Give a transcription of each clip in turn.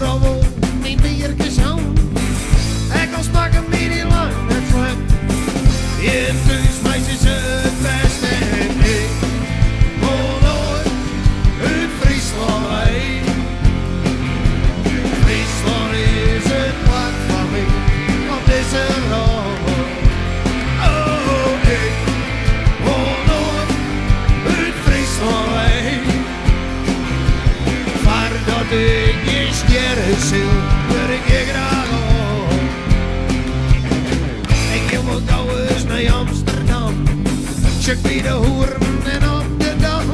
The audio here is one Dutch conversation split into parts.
overal wel niet meer gezond. Ik kan smaken meer niet lang, het slecht. In thuis meisjes het beste en ik woon nooit uit Friesland heen. Friesland is het plat van mij, op deze rol. Oh, ik woon nooit uit Friesland heen. Maar dat ik je sterren zil, wil ik je graag op. Ik wil wat gauw eens naar Amsterdam. Check wie de hoeren en op de dam.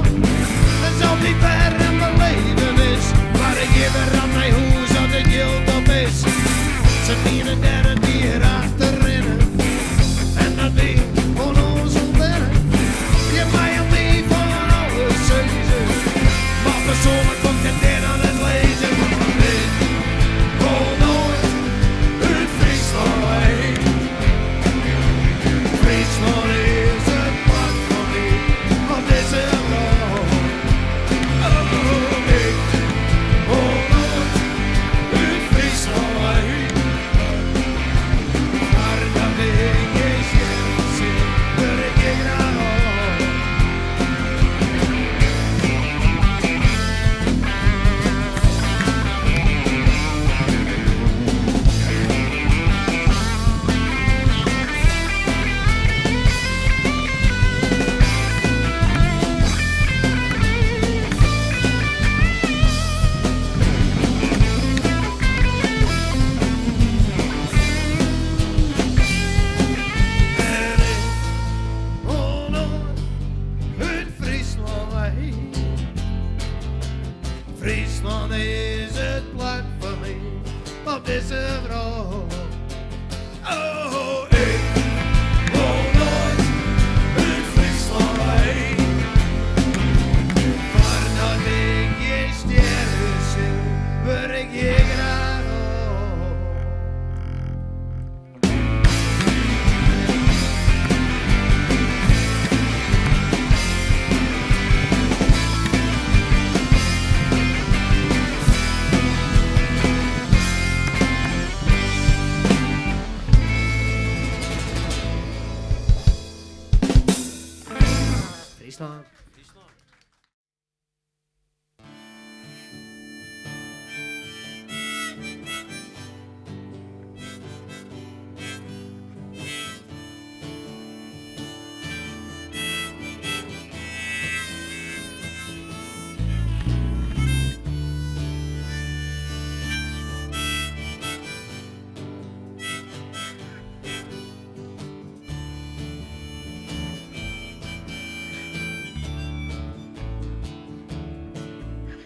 Dat zal niet ver in mijn leven is. Maar ik geef er aan mijn huis dat het geld op is. Ze dienen derde die erachter rennen. En dat weer van ons ontwerpen. Je mij al niet van alles zezen. Maar persoonlijk komt het dit aan het lezen. Ik woon nooit uit Friesland heen. Friesland is het pad van mij op deze rol. Oh, ik woon nooit uit Friesland heen. Maar dat ik is geen zin, wil ik je graag op. En ik woon nooit uit Friesland heen. Friesland is het plek voor mij op deze rol. Oh, ik woon nooit uit Friesland heen. Maar dat ik je sterren zil, wil ik je graag op. Friesland.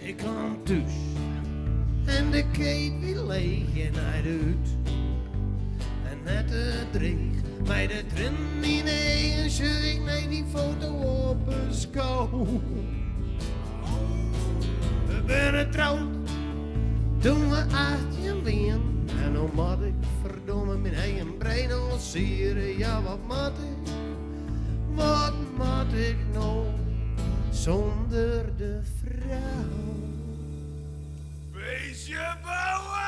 Ik kwam thuis en de keet wie leeg en hij uit. En net het dreig mij de trin in en zit ik naar die foto op een schouw. We zijn trouwd toen we 18 waren. En dan moet ik verdomme mijn eigen brein al sieren. Ja, wat moet ik nou zonder de vrouw? Beestje bouwen!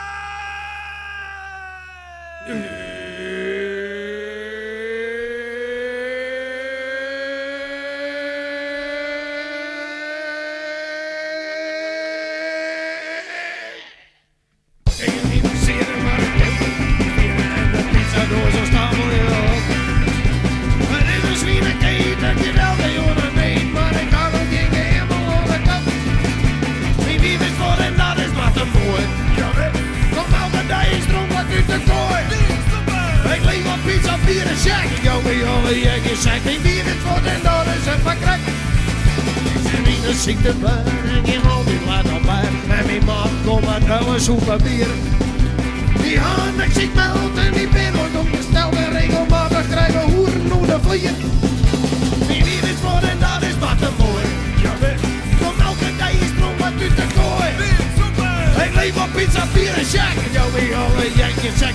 Ik heb niet plezier, maar ik heb bier en de pizza door zo'n stapel op. Het is een zwienenkeet, dat je wel de jongen weet, maar ik hou het niet helemaal onder de kant. Wie lief is voor en dat is maar te mooi. Kom elke dag is dronk wat uit de kooi. Ik leef op pizza, bier en shack. Ik hou me alle jekken shack. Wie lief is voor en dat is een verkrek. Ik zit niet een ziektebaar en je moet niet laten bij. En mijn man komt uit oude soepen bier. Die hand, ik zie meld en die ben wordt opgesteld en regelmatig krijgen hoeren door de vliegen. Wie lief is voor en dat is wat te mooi. Kom elke dag is dronk wat uit de kooi. Ik leef op pizza, bier en shack. Ik hou me alle jekken shack.